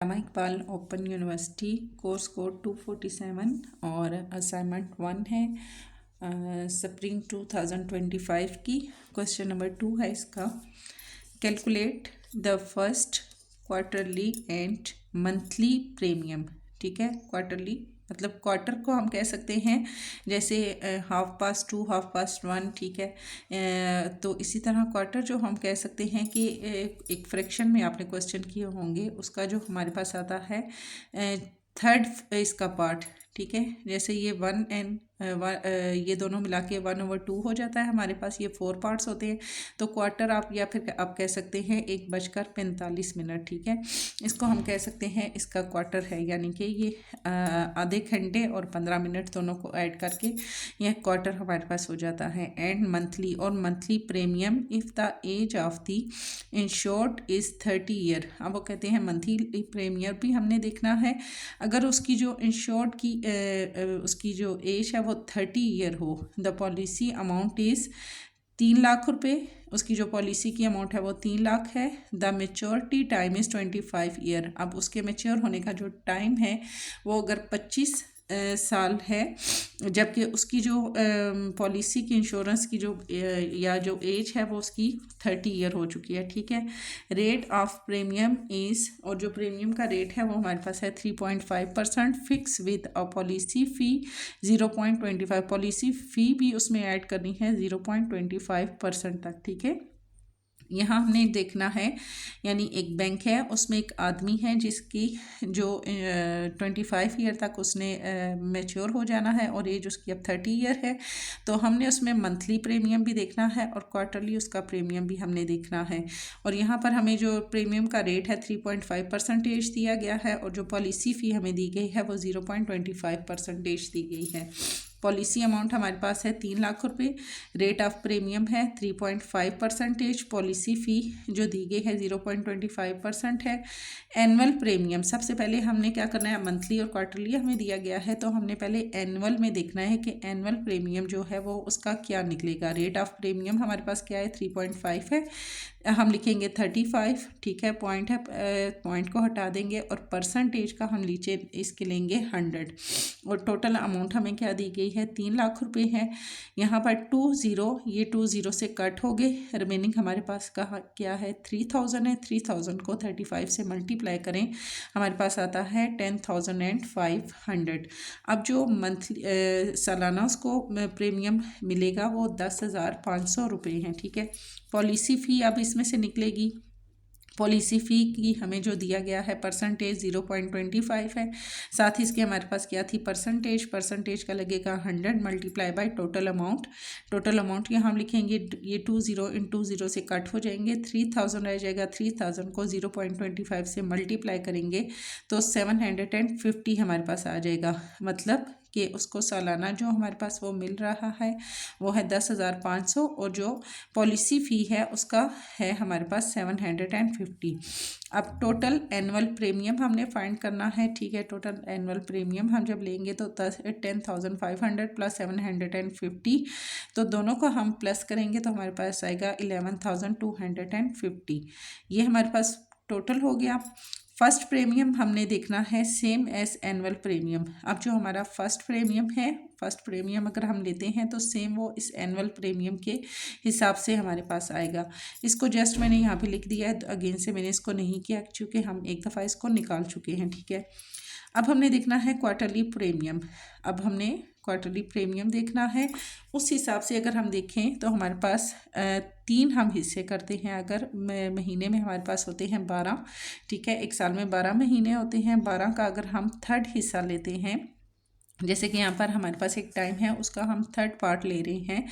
Rama Iqbal open university course code 247 और assignment 1 है spring 2025 की। क्वेश्चन नंबर 2 है इसका। Calculate the first quarterly and monthly premium. ठीक है, क्वार्टरली मतलब क्वार्टर को हम कह सकते हैं जैसे 1/2 1/2 ठीक है। तो इसी तरह क्वार्टर जो हम कह सकते हैं कि एक फ्रैक्शन में आपने क्वेश्चन किए होंगे, उसका जो हमारे पास आता है थर्ड इसका पार्ट। ठीक है, जैसे ये 1 एंड ये दोनों मिला के 1/2 हो जाता है हमारे पास, ये 4 पार्ट्स होते हैं। तो क्वार्टर आप या फिर आप कह सकते हैं 1:45 ठीक है, इसको हम कह सकते हैं इसका क्वार्टर है, यानी कि ये आधे घंटे और 15 मिनट दोनों को ऐड करके यह क्वार्टर हमारे पास हो जाता है। एंड मंथली और monthly premium if the age of the insured is 30 year. अब वो कहते हैं मंथली प्रीमियम भी हमने देखना है अगर उसकी जो इंश्योर्ड की उसकी जो एज है वो 30 ईयर हो। The policy amount is 3 lakh रुपए, उसकी जो पॉलिसी की अमाउंट है वो 3 लाख है। The maturity time is 25 year. अब उसके मेच्योर होने का जो टाइम है वो अगर 25 साल है, जबकि उसकी जो पॉलिसी की इंश्योरेंस की जो या जो एज है वो उसकी 30 ईयर हो चुकी है। ठीक है, रेट ऑफ प्रीमियम इज़, और जो प्रीमियम का रेट है वो हमारे पास है 3.5% fix with a policy fee 0.25। Policy fee भी उसमें ऐड करनी है 0.25% तक। ठीक है, यहाँ हमने देखना है, यानी एक बैंक है उसमें एक आदमी है जिसकी जो 25 ईयर तक उसने मैच्योर हो जाना है और एज उसकी अब 30 ईयर है। तो हमने उसमें मंथली प्रीमियम भी देखना है और क्वार्टरली उसका प्रीमियम भी हमने देखना है। और यहाँ पर हमें जो प्रीमियम का रेट है 3.5% दिया गया है और जो पॉलिसी फ़ी हमें दी गई है वो 0.25% दी गई है। पॉलिसी अमाउंट हमारे पास है 3 लाख रुपए, रेट ऑफ प्रीमियम है 3.5%, पॉलिसी फ़ी जो दी गई है 0.25% है। एनुअल प्रीमियम सबसे पहले हमने क्या करना है, मंथली और क्वार्टरली हमें दिया गया है तो हमने पहले एनुअल में देखना है कि एनुअल प्रीमियम जो है वो उसका क्या निकलेगा। रेट ऑफ प्रीमियम हमारे पास क्या है 3.5 है, हम लिखेंगे 35। ठीक है, पॉइंट है, पॉइंट को हटा देंगे और परसेंटेज का हम नीचे इसके लेंगे 100। और टोटल अमाउंट हमें क्या दी गई है 3 लाख रुपए है। यहाँ पर 20 ये 20 से कट हो गए, रिमेनिंग हमारे पास का क्या है 3000 है। 3000 को 35 से मल्टीप्लाई करें, हमारे पास आता है 10,500। अब जो मंथली सालाना उसको प्रीमियम मिलेगा वो 10,500 रुपये हैं। ठीक है, पॉलिसी फ़ी अब इसमें से निकलेगी। पॉलिसी फ़ी की हमें जो दिया गया है परसेंटेज 0.25 है, साथ ही इसके हमारे पास क्या थी परसेंटेज का लगेगा 100 multiply by total amount. Total amount यहाँ हम लिखेंगे, ये 20 इन 20 से कट हो जाएंगे, 3000 रह जाएगा। 3000 को 0.25 से मल्टीप्लाई करेंगे तो 750 हमारे पास आ जाएगा। मतलब कि उसको सालाना जो हमारे पास वो मिल रहा है वो है 10,500 और जो पॉलिसी फ़ी है उसका है हमारे पास 750। अब टोटल एनुअल प्रीमियम हमने फाइंड करना है। ठीक है, टोटल एनुअल प्रीमियम हम जब लेंगे तो 10,500 प्लस 750, तो दोनों को हम प्लस करेंगे तो हमारे पास आएगा 11,250। ये हमारे पास टोटल हो गया। फर्स्ट प्रीमियम हमने देखना है सेम एज एनुअल प्रीमियम। अब जो हमारा फर्स्ट प्रीमियम है, फर्स्ट प्रीमियम अगर हम लेते हैं तो सेम वो इस एनुअल प्रीमियम के हिसाब से हमारे पास आएगा। इसको जस्ट मैंने यहाँ पे लिख दिया है, अगेन से मैंने इसको नहीं किया क्योंकि हम एक दफ़ा इसको निकाल चुके हैं। ठीक है, अब हमने देखना है क्वार्टरली प्रीमियम। अब हमने क्वार्टरली प्रीमियम देखना है, उस हिसाब से अगर हम देखें तो हमारे पास 3 हम हिस्से करते हैं। अगर महीने में हमारे पास होते हैं 12, ठीक है, एक साल में 12 महीने होते हैं। 12 का अगर हम थर्ड हिस्सा लेते हैं, जैसे कि यहाँ पर हमारे पास एक टाइम है उसका हम थर्ड पार्ट ले रहे हैं,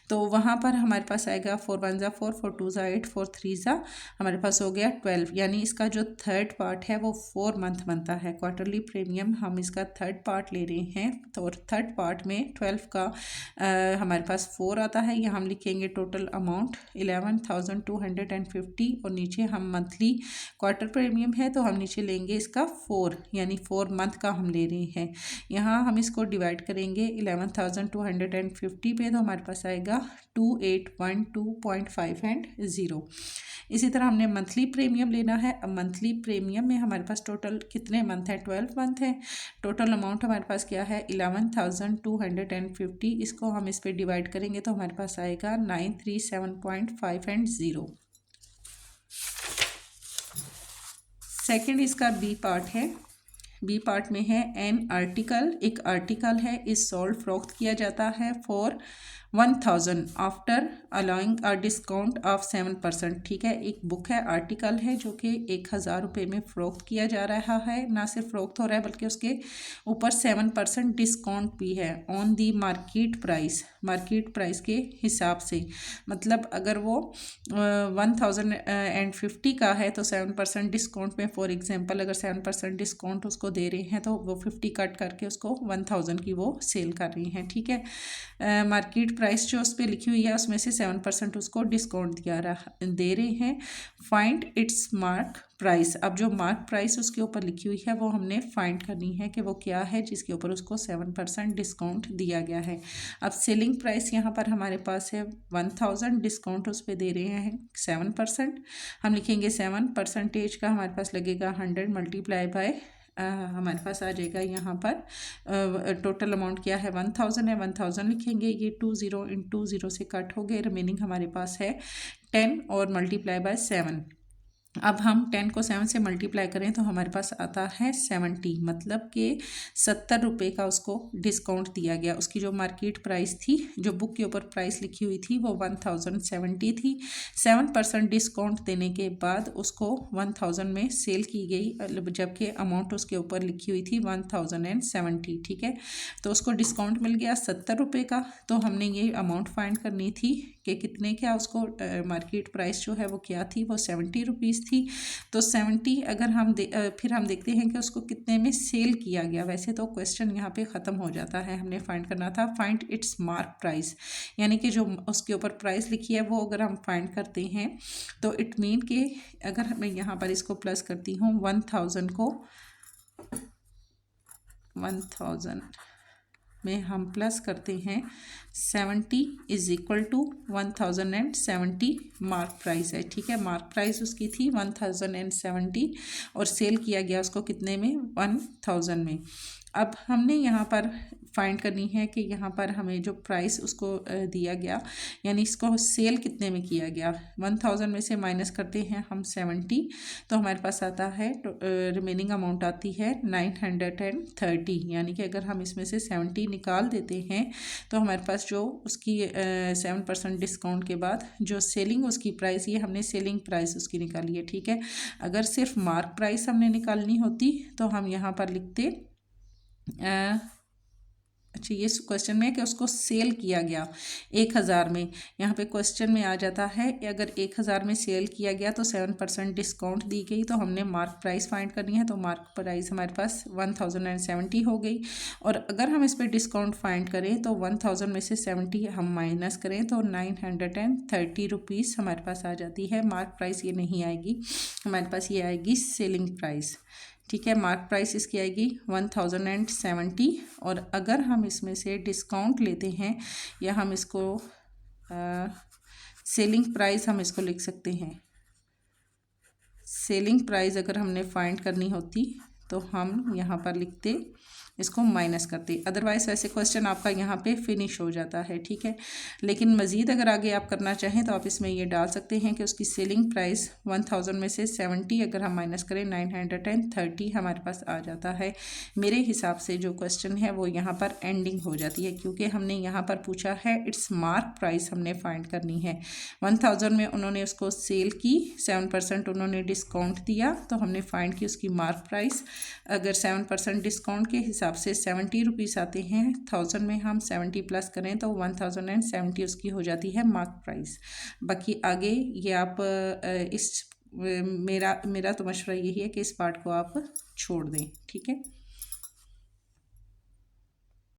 तो वहाँ पर हमारे पास आएगा 4 1 ज़ा 4, 4 2 ज़ा 8, 4 3 ज़ा हमारे पास हो गया 12। यानी इसका जो थर्ड पार्ट है वो 4 मंथ बनता है। क्वार्टरली प्रीमियम हम इसका थर्ड पार्ट ले रहे हैं तो थर्ड पार्ट में 12 का हमारे पास 4 आता है। यहाँ हम लिखेंगे टोटल अमाउंट 11,250 और नीचे हम मंथली क्वार्टर प्रीमियम है तो हम नीचे लेंगे इसका 4, यानी 4 मंथ का हम ले रहे हैं। यहाँ हमें इसको डिवाइड करेंगे 11,250 पे, तो हमारे पास आएगा 2812.5 एंड 0। इसी तरह हमने मंथली प्रीमियम लेना है। अब मंथली प्रीमियम में हमारे पास टोटल कितने मंथ है, 12 मंथ है। टोटल अमाउंट हमारे पास क्या है, 11,250। इसको हम इस पर डिवाइड करेंगे तो हमारे पास आएगा 937.5 एंड 0। सेकेंड इसका बी पार्ट है। बी पार्ट में है एन आर्टिकल, एक आर्टिकल है, इस सोल्ड फरोख्त किया जाता है for 1000 after allowing a discount of 7%। ठीक है, एक बुक है, आर्टिकल है जो कि 1000 रुपये में फ़रोख्त किया जा रहा है। ना सिर्फ फ़रोख्त हो रहा है बल्कि उसके ऊपर 7% डिस्काउंट भी है on the market price, market price के हिसाब से। मतलब अगर वो 1050 का है तो 7% डिस्काउंट में, फॉर एग्जांपल अगर 7% डिस्काउंट उसको दे रहे हैं तो वो 50 कट करके उसको 1000 की वो सेल कर रही हैं। ठीक है, मार्केट प्राइस जो उस पर लिखी हुई है उसमें से 7% उसको डिस्काउंट दे रहे हैं। Find its mark price. अब जो मार्क प्राइस उसके ऊपर लिखी हुई है वो हमने फाइंड करनी है कि वो क्या है जिसके ऊपर उसको 7% डिस्काउंट दिया गया है। अब सेलिंग प्राइस यहाँ पर हमारे पास है 1000, डिस्काउंट उस पर दे रहे हैं 7%। हम लिखेंगे 7% का हमारे पास लगेगा 100 मल्टीप्लाई बाय हमारे पास आ जाएगा यहाँ पर टोटल अमाउंट क्या है 1000 है, 1000 लिखेंगे, ये 20 इन 20 से कट हो गए, रिमेनिंग हमारे पास है 10 और मल्टीप्लाई बाय 7। अब हम 10 को 7 से मल्टीप्लाई करें तो हमारे पास आता है 70, मतलब कि 70 रुपये का उसको डिस्काउंट दिया गया। उसकी जो मार्केट प्राइस थी, जो बुक के ऊपर प्राइस लिखी हुई थी वो 1070 थी। 7% डिस्काउंट देने के बाद उसको 1000 में सेल की गई, जबकि अमाउंट उसके ऊपर लिखी हुई थी 1070। ठीक है, तो उसको डिस्काउंट मिल गया 70 रुपये का। तो हमने ये अमाउंट फाइंड करनी थी कि कितने क्या उसको मार्केट प्राइस जो है वो क्या थी, वो 70 रुपीज़ थी। तो 70 अगर हम फिर हम देखते हैं कि उसको कितने में सेल किया गया। वैसे तो क्वेश्चन यहाँ पे ख़त्म हो जाता है, हमने फाइंड करना था फाइंड इट्स मार्क प्राइस, यानी कि जो उसके ऊपर प्राइस लिखी है वो अगर हम फाइंड करते हैं तो इट मीन कि अगर मैं यहाँ पर इसको प्लस करती हूँ 1000 को 1000 में हम प्लस करते हैं 70 is equal to 1070 mark price है। ठीक है, मार्क प्राइस उसकी थी 1070 और सेल किया गया उसको कितने में, 1000 में। अब हमने यहाँ पर फाइंड करनी है कि यहाँ पर हमें जो प्राइस उसको दिया गया, यानी इसको सेल कितने में किया गया। 1000 में से माइनस करते हैं हम 70, तो हमारे पास आता है रिमेनिंग अमाउंट आती है 930। यानी कि अगर हम इसमें से 70 निकाल देते हैं तो हमारे पास जो उसकी 7% डिस्काउंट के बाद जो सेलिंग उसकी प्राइस, ये हमने सेलिंग प्राइस उसकी निकाली है। ठीक है, अगर सिर्फ मार्क प्राइस हमने निकालनी होती तो हम यहाँ पर लिखते अच्छा, ये क्वेश्चन में है कि उसको सेल किया गया 1000 में। यहाँ पे क्वेश्चन में आ जाता है अगर 1000 में सेल किया गया तो 7% डिस्काउंट दी गई, तो हमने मार्क प्राइस फाइंड करनी है। तो मार्क प्राइस हमारे पास 1070 हो गई, और अगर हम इस पर डिस्काउंट फाइंड करें तो 1000 में से 70 हम माइनस करें तो 930 रुपीज़ हमारे पास आ जाती है। मार्क प्राइस ये नहीं आएगी, हमारे पास ये आएगी सेलिंग प्राइस। ठीक है, मार्क प्राइस इसकी आएगी 1070, और अगर हम इसमें से डिस्काउंट लेते हैं या हम इसको सेलिंग प्राइस हम इसको लिख सकते हैं। सेलिंग प्राइस अगर हमने फाइंड करनी होती तो हम यहाँ पर लिखते, इसको माइनस करते, अदरवाइज वैसे क्वेश्चन आपका यहाँ पे फिनिश हो जाता है। ठीक है, लेकिन मज़ीद अगर आगे आप करना चाहें तो आप इसमें ये डाल सकते हैं कि उसकी सेलिंग प्राइस 1000 में से 70 अगर हम माइनस करें 930 हमारे पास आ जाता है। मेरे हिसाब से जो क्वेश्चन है वो यहाँ पर एंडिंग हो जाती है, क्योंकि हमने यहाँ पर पूछा है इट्स मार्क प्राइस हमने फाइंड करनी है। 1000 में उन्होंने उसको सेल की, 7% उन्होंने डिस्काउंट दिया, तो हमने फाइंड की उसकी मार्क प्राइस। अगर 7% डिस्काउंट के हिसाब से 70 रुपीज़ आते हैं, 1000 में हम 70 प्लस करें तो 1070 उसकी हो जाती है मार्क प्राइस। बाकी आगे ये आप मेरा तो मशवरा यही है कि इस पार्ट को आप छोड़ दें। ठीक है।